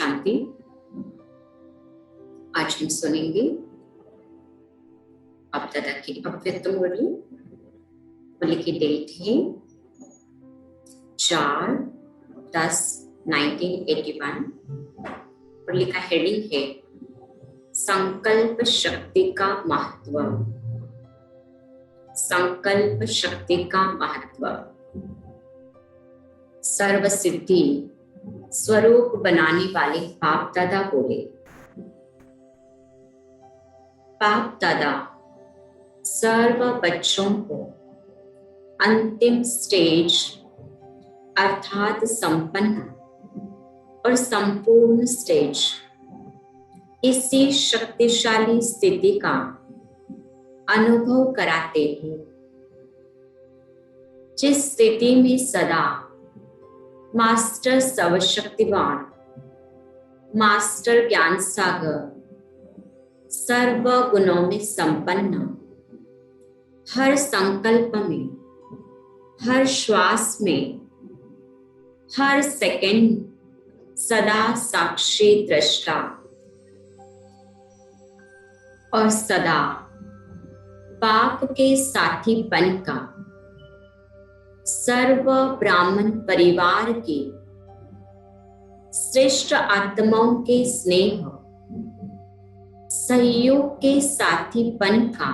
शांति। आज हम सुनेंगे अब दादा की अव्यक्त मुरली। मुरली की डेट है 4/10/1981। मुरली का हेडिंग है संकल्प शक्ति का महत्व। संकल्प शक्ति का महत्व। सर्व सिद्धि स्वरूप बनाने वाले बाप दादा बोले, बाप दादा सर्व बच्चों को अंतिम स्टेज अर्थात संपन्न और संपूर्ण स्टेज, इसी शक्तिशाली स्थिति का अनुभव कराते हैं, जिस स्थिति में सदा मास्टर सर्वशक्तिवान, मास्टर ज्ञान सागर, सर्व गुणों में संपन्न, हर संकल्प में, हर श्वास में, हर सेकंड सदा साक्षी दृष्टा और सदा बाप के साथीपन का, सर्व ब्राह्मण परिवार के श्रेष्ठ आत्माओं के स्नेह सहयोग के साथीपन का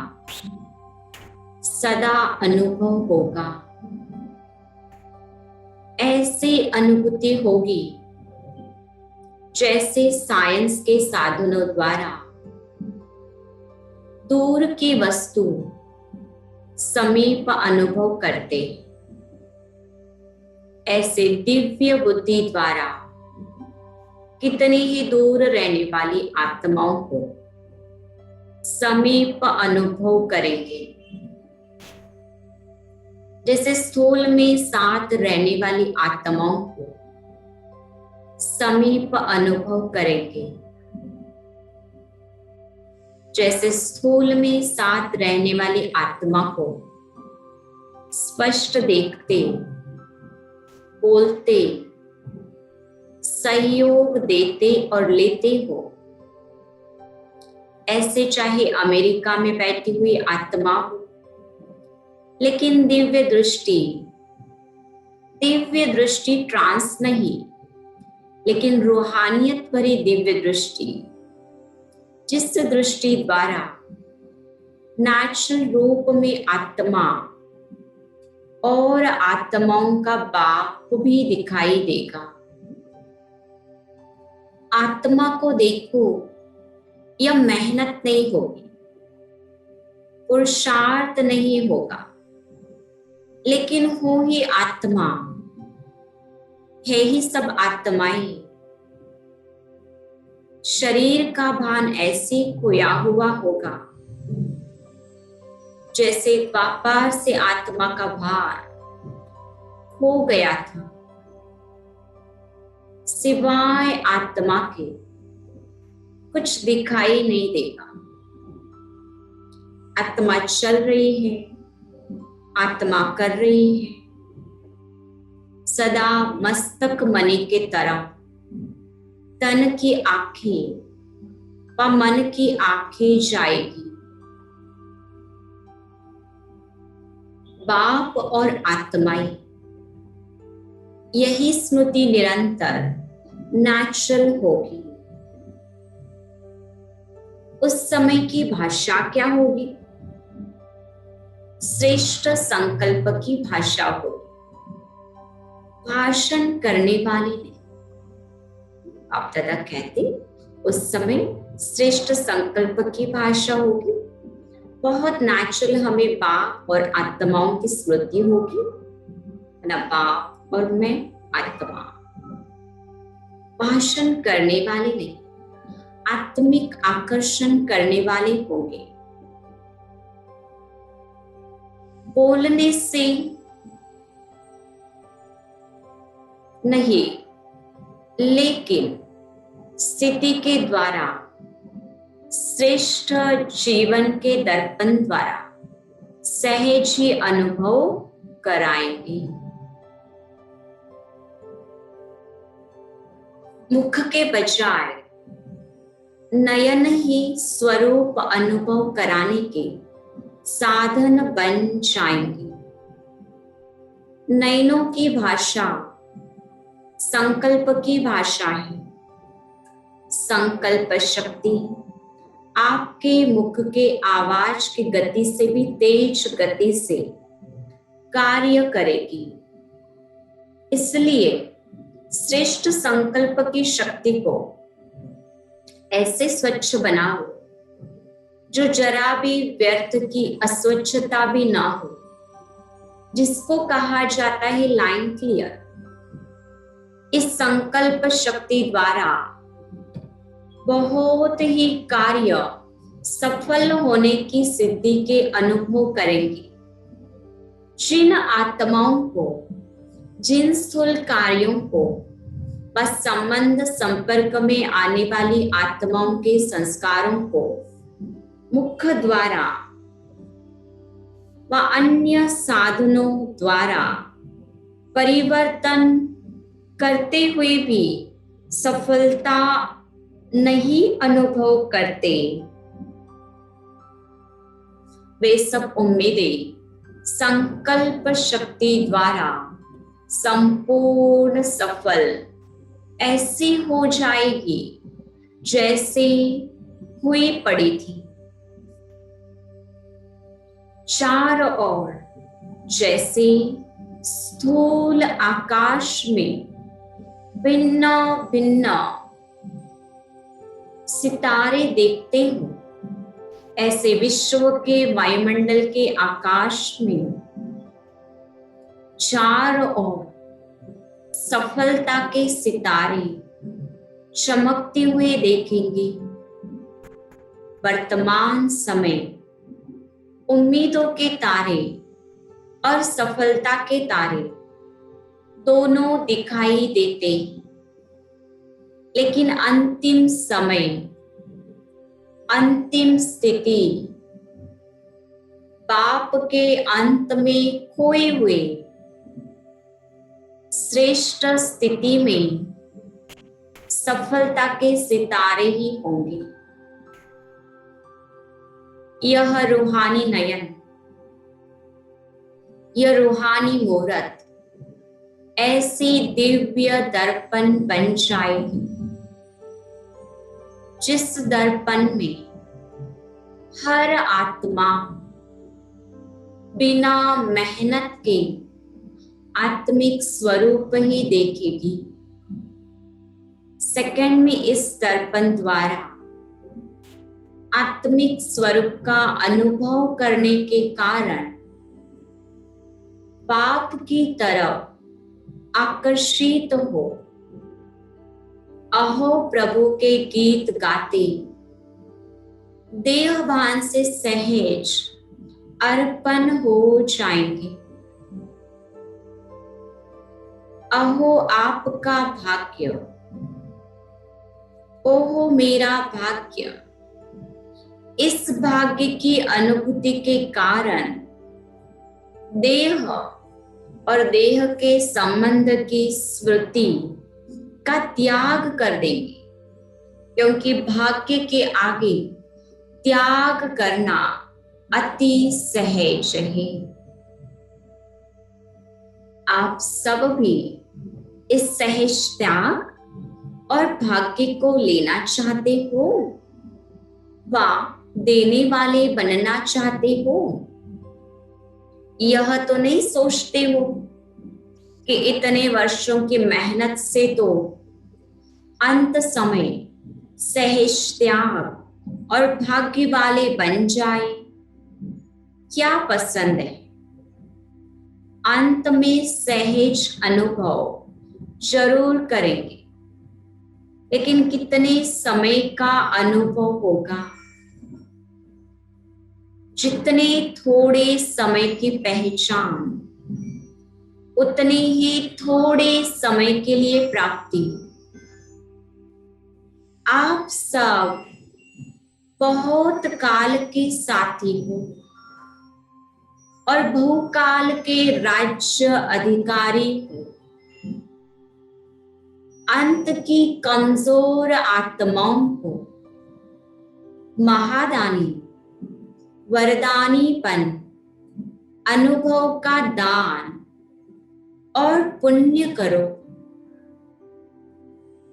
सदा अनुभव होगा। ऐसी अनुभूति होगी जैसे साइंस के साधनों द्वारा दूर की वस्तु समीप अनुभव करते, ऐसे दिव्य बुद्धि द्वारा कितनी ही दूर रहने वाली आत्माओं को समीप अनुभव करेंगे। जैसे स्थूल में साथ रहने वाली आत्माओं को समीप अनुभव करेंगे, जैसे स्थूल में साथ रहने वाली आत्मा को स्पष्ट देखते, बोलते, सहयोग देते और लेते हो, ऐसे चाहे अमेरिका में बैठी हुई आत्मा हो, लेकिन दिव्य दृष्टि ट्रांस नहीं, लेकिन रूहानियत भरी दिव्य दृष्टि, जिस दृष्टि द्वारा नेचुरल रूप में आत्मा और आत्माओं का बाप भी दिखाई देगा। आत्मा को देखो, यह मेहनत नहीं होगी, पुरुषार्थ नहीं होगा, लेकिन हो ही आत्मा, है ही सब आत्माएं। शरीर का भान ऐसे खोया हुआ होगा जैसे व्यापार से आत्मा का भार खो गया था। सिवाय आत्मा के कुछ दिखाई नहीं देगा। आत्मा चल रही है, आत्मा कर रही है, सदा मस्तक मणि के तरफ तन की आंखें व मन की आंखें जाएगी। बाप और आत्माएं, यही स्मृति निरंतर नेचुरल होगी। उस समय की भाषा क्या होगी? श्रेष्ठ संकल्प की भाषा होगी। भाषण करने वाले नहीं। आप दादा कहते उस समय श्रेष्ठ संकल्प की भाषा होगी। बहुत नेचुरल हमें बाप और आत्माओं की स्मृति होगी, ना बाप और मैं आत्मा। भाषण करने वाले नहीं, आत्मिक आकर्षण करने वाले होंगे। बोलने से नहीं, लेकिन स्थिति के द्वारा, श्रेष्ठ जीवन के दर्पण द्वारा सहज ही अनुभव कराएंगे। मुख के बजाय नयन ही स्वरूप अनुभव कराने के साधन बन जाएंगे। नयनों की भाषा संकल्प की भाषा है। संकल्प शक्ति आपके मुख के आवाज की गति से भी तेज गति से कार्य करेगी। इसलिए श्रेष्ठ संकल्प की शक्ति को ऐसे स्वच्छ बनाओ जो जरा भी व्यर्थ की अस्वच्छता भी ना हो, जिसको कहा जाता है लाइन क्लियर। इस संकल्प शक्ति द्वारा बहुत ही कार्य सफल होने की सिद्धि के अनुभव करेंगे। जिन आत्माओं को, जिन स्थूल कार्यों को बस संबंध संपर्क में आने वाली आत्माओं के संस्कारों को मुख द्वारा व अन्य साधनों द्वारा परिवर्तन करते हुए भी सफलता नहीं अनुभव करते, वे सब उम्मीदें संकल्प शक्ति द्वारा संपूर्ण सफल ऐसी हो जाएगी जैसे हुई पड़ी थी। चारों ओर जैसे स्थूल आकाश में भिन्न भिन्न सितारे देखते हो, ऐसे विश्व के वायुमंडल के आकाश में चारों ओर सफलता के सितारे चमकते हुए देखेंगे। वर्तमान समय उम्मीदों के तारे और सफलता के तारे दोनों दिखाई देते हैं, लेकिन अंतिम समय, अंतिम स्थिति पाप के अंत में खोए हुए श्रेष्ठ स्थिति में सफलता के सितारे ही होंगे। यह रूहानी नयन, यह रूहानी मुहूर्त ऐसी दिव्य दर्पण बन जाएगी जिस दर्पण में हर आत्मा बिना मेहनत के आत्मिक स्वरूप ही देखेगी। सेकंड में इस दर्पण द्वारा आत्मिक स्वरूप का अनुभव करने के कारण पाप की तरफ आकर्षित हो अहो प्रभु के गीत गाते देह भान से सहज अर्पण हो जाएंगे। अहो आपका भाग्य, ओहो मेरा भाग्य। इस भाग्य की अनुभूति के कारण देह और देह के संबंध की स्मृति का त्याग कर देंगे, क्योंकि भाग्य के आगे त्याग करना अति सहज है। आप सब भी इस सहज त्याग और भाग्य को लेना चाहते हो व देने वाले बनना चाहते हो। यह तो नहीं सोचते हो कि इतने वर्षों की मेहनत से तो अंत समय सहज त्याग और भाग्य वाले बन जाए। क्या पसंद है? अंत में सहज अनुभव जरूर करेंगे, लेकिन कितने समय का अनुभव होगा? जितने थोड़े समय की पहचान, उतने ही थोड़े समय के लिए प्राप्ति। आप सब बहुत काल के साथी हो और बहुकाल के राज्य अधिकारी हो। अंत की कमजोर आत्माओं को महादानी वरदानीपन, अनुभव का दान और पुण्य करो।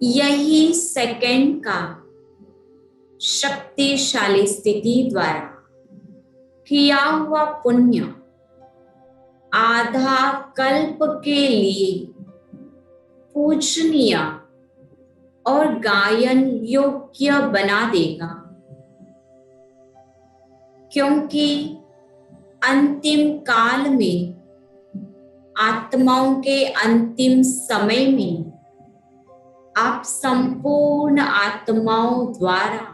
यही सेकंड का शक्तिशाली स्थिति द्वारा किया हुआ पुण्य आधा कल्प के लिए पूजनीय और गायन योग्य बना देगा, क्योंकि अंतिम काल में आत्माओं के अंतिम समय में आप संपूर्ण आत्माओं द्वारा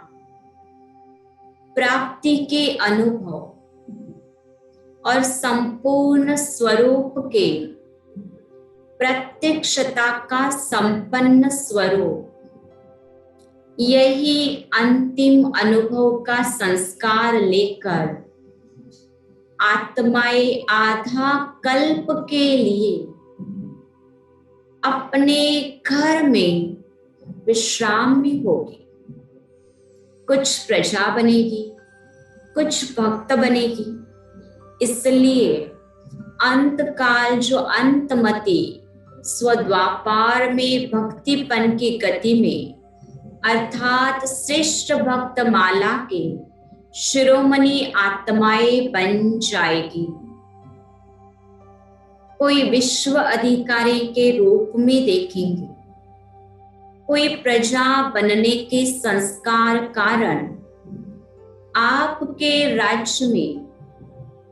प्राप्ति के अनुभव और संपूर्ण स्वरूप के प्रत्यक्षता का संपन्न स्वरूप, यही अंतिम अनुभव का संस्कार लेकर आत्माएं आधा कल्प के लिए अपने घर में विश्राम में होगी। कुछ प्रजा बनेगी, कुछ भक्त बनेगी। इसलिए अंतकाल जो अंतमति स्वद्वापार में भक्तिपन की गति में अर्थात श्रेष्ठ भक्त माला के शिरोमणि आत्माएं बन जाएगी। कोई विश्व अधिकारी के रूप में देखेंगे, कोई प्रजा बनने के संस्कार कारण आपके राज्य में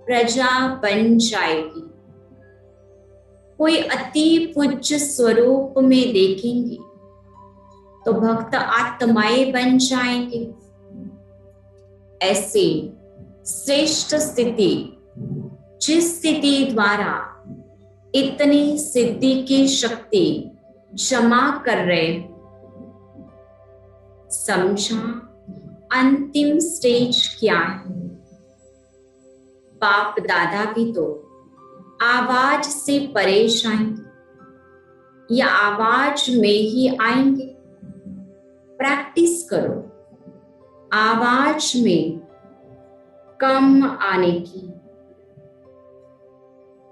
प्रजा बन जाएगी। कोई अति पूज्य स्वरूप में देखेंगे तो भक्त आत्माएं बन जाएंगे। ऐसे श्रेष्ठ स्थिति, जिस स्थिति द्वारा इतनी सिद्धि की शक्ति जमा कर रहे, समझा अंतिम स्टेज क्या है। बाप दादा भी तो आवाज से परे जाएंगे या आवाज में ही आएंगे। प्रैक्टिस करो आवाज में कम आने की,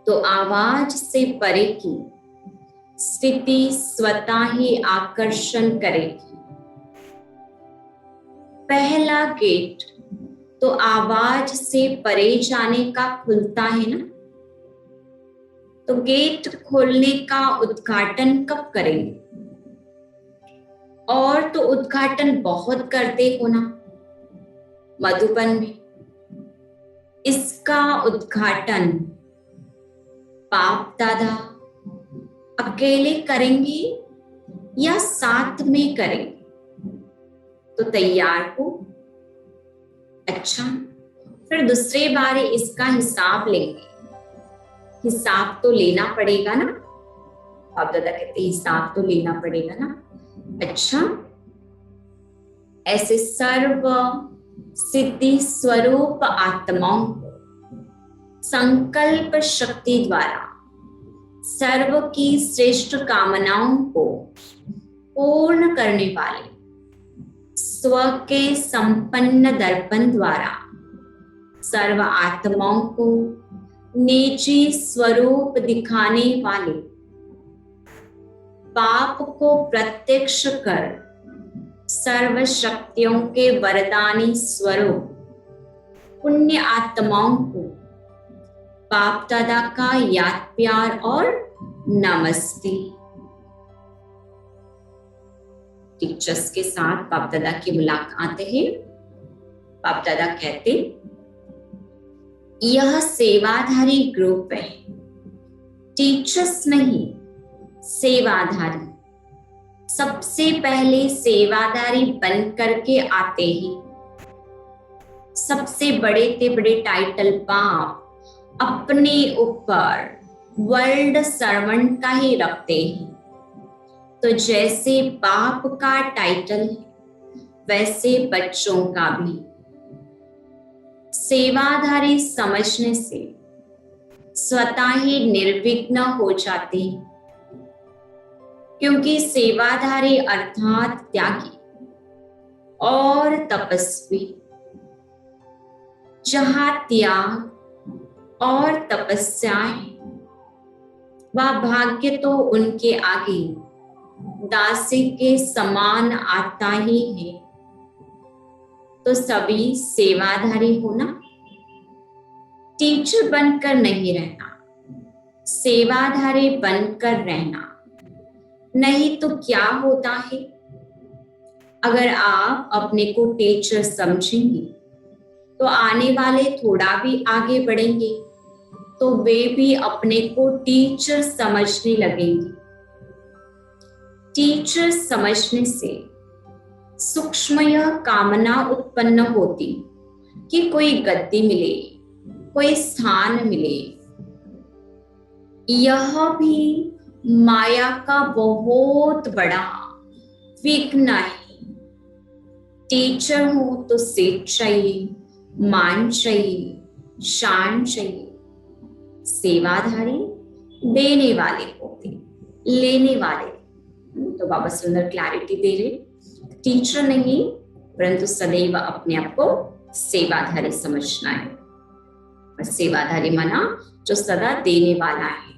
तो आवाज से परे की स्थिति स्वतः ही आकर्षण करेगी। पहला गेट तो आवाज से परे जाने का खुलता है ना, तो गेट खोलने का उद्घाटन कब करेंगे? और तो उद्घाटन बहुत करते हो ना मधुबन में। इसका उद्घाटन बाप दादा अकेले करेंगे या साथ में करेंगे? तो तैयार हो? अच्छा, फिर दूसरे बारे इसका हिसाब लेंगे। हिसाब तो लेना पड़ेगा ना, बाप दादा कहते हिसाब तो लेना पड़ेगा ना। अच्छा, ऐसे सर्व सिद्धि स्वरूप आत्माओं को संकल्प शक्ति द्वारा सर्व की श्रेष्ठ कामनाओं को पूर्ण करने वाले स्व के संपन्न दर्पण द्वारा सर्व आत्माओं को निजी स्वरूप दिखाने वाले पाप को प्रत्यक्ष कर सर्व शक्तियों के वरदानी स्वरूप पुण्य आत्माओं को बाप दादा का याद प्यार और नमस्ते। टीचर्स के साथ बाप दादा की मुलाकात है। बाप दादा कहते यह सेवाधारी ग्रुप है, टीचर्स नहीं, सेवाधारी। सबसे पहले सेवाधारी बन करके आते ही सबसे बड़े ते बड़े टाइटल बाप अपने ऊपर वर्ल्ड सर्वेंट का ही रखते हैं। तो जैसे बाप का टाइटल वैसे बच्चों का भी सेवाधारी समझने से स्वतः ही निर्विघ्न हो जाते हैं। क्योंकि सेवाधारी अर्थात त्यागी और तपस्वी, जहां त्याग और तपस्या है, वह भाग्य तो उनके आगे दासी के समान आता ही है। तो सभी सेवाधारी होना, टीचर बनकर नहीं रहना, सेवाधारी बनकर रहना। नहीं तो क्या होता है, अगर आप अपने को टीचर समझेंगे तो आने वाले थोड़ा भी आगे बढ़ेंगे तो वे भी अपने को टीचर समझने लगेंगे। टीचर समझने से सूक्ष्म यह कामना उत्पन्न होती कि कोई गद्दी मिले, कोई स्थान मिले। यह भी माया का बहुत बड़ा विघ्न है। टीचर हो तो सीट चाहिए, मान चाहिए, शान चाहिए। सेवाधारी देने वाले होते, लेने वाले। तो बाबा सुंदर क्लैरिटी दे रहे, टीचर नहीं परंतु सदैव अपने आप को सेवाधारी समझना है। और सेवाधारी माना जो सदा देने वाला है।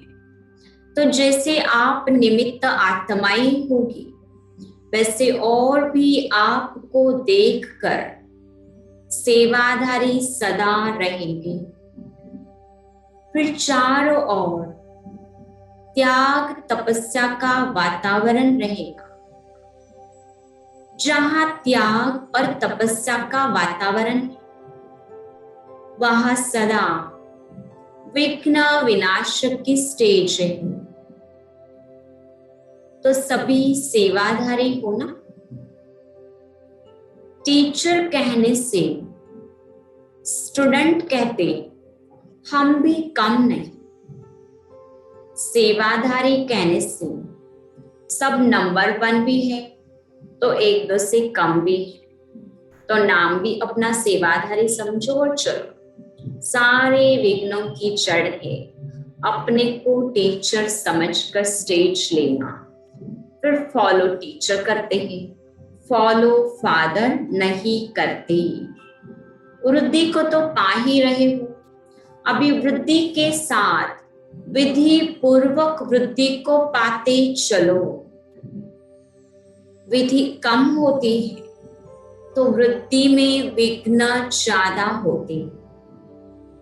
तो जैसे आप निमित्त आत्माएं होगी, वैसे और भी आपको देखकर सेवाधारी सदा रहेंगे। फिर चारों ओर त्याग तपस्या का वातावरण रहेगा। जहां त्याग और तपस्या का वातावरण है, वहां सदा विघ्न विनाशक की स्टेज है। तो सभी सेवाधारी होना। टीचर कहने से स्टूडेंट कहते हम भी कम नहीं, सेवाधारी कहने से सब नंबर 1 भी है तो एक दो से कम भी है। तो नाम भी अपना सेवाधारी समझो और चलो। सारे विघ्नों की जड़ है अपने को टीचर समझकर स्टेज लेना। फिर फॉलो टीचर करते हैं, फॉलो फादर नहीं करते। वृद्धि को तो पा ही रहे हो, अभी वृद्धि के साथ विधि पूर्वक वृद्धि को पाते चलो। विधि कम होती है तो वृद्धि में विघ्न ज्यादा होते,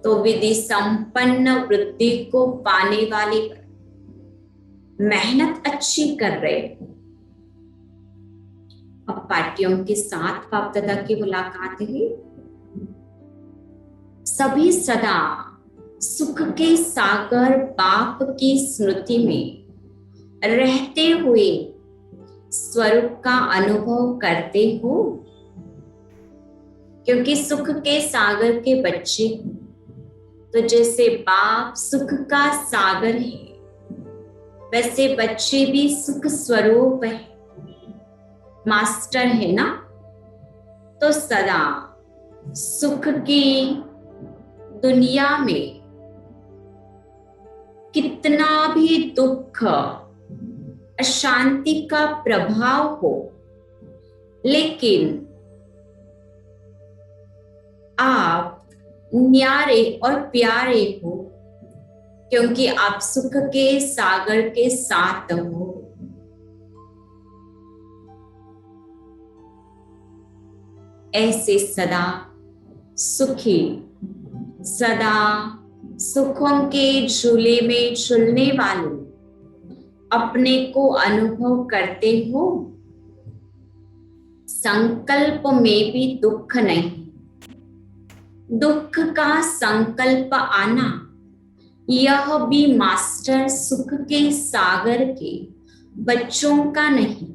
तो विधि संपन्न वृद्धि को पाने वाले मेहनत अच्छी कर रहे हो। अब पार्टियों के साथ बाप दादा की मुलाकात है। सभी सदा सुख के सागर बाप की स्मृति में रहते हुए स्वरूप का अनुभव करते हो, क्योंकि सुख के सागर के बच्चे तो जैसे बाप सुख का सागर है, वैसे बच्चे भी सुख स्वरूप है, मास्टर है ना। तो सदा सुख की दुनिया में कितना भी दुख अशांति का प्रभाव हो, लेकिन आप न्यारे और प्यारे हो, क्योंकि आप सुख के सागर के साथ हो। ऐसे सदा सुखी, सदा सुखों के झूले में झूलने वाले अपने को अनुभव करते हो। संकल्प में भी दुख नहीं, दुख का संकल्प आना यह भी मास्टर सुख के सागर के बच्चों का नहीं,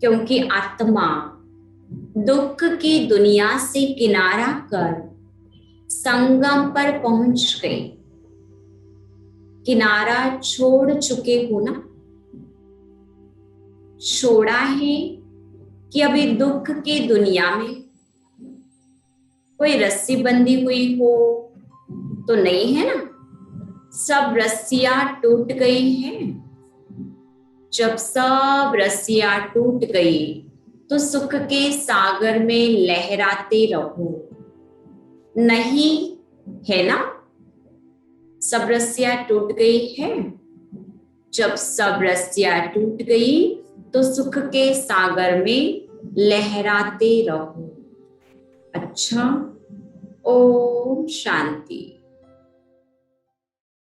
क्योंकि आत्मा दुख की दुनिया से किनारा कर संगम पर पहुंच गई। किनारा छोड़ चुके हो ना, छोड़ा है कि अभी दुख की दुनिया में कोई रस्सी बंधी हुई हो तो नहीं है ना, सब रस्सियां टूट गई हैं। जब सब रस्सियां टूट गई तो सुख के सागर में लहराते रहो। नहीं है ना? सब रस्सियां टूट गई है। जब सब रस्सियां टूट गई तो सुख के सागर में लहराते रहो। अच्छा, ओम शांति।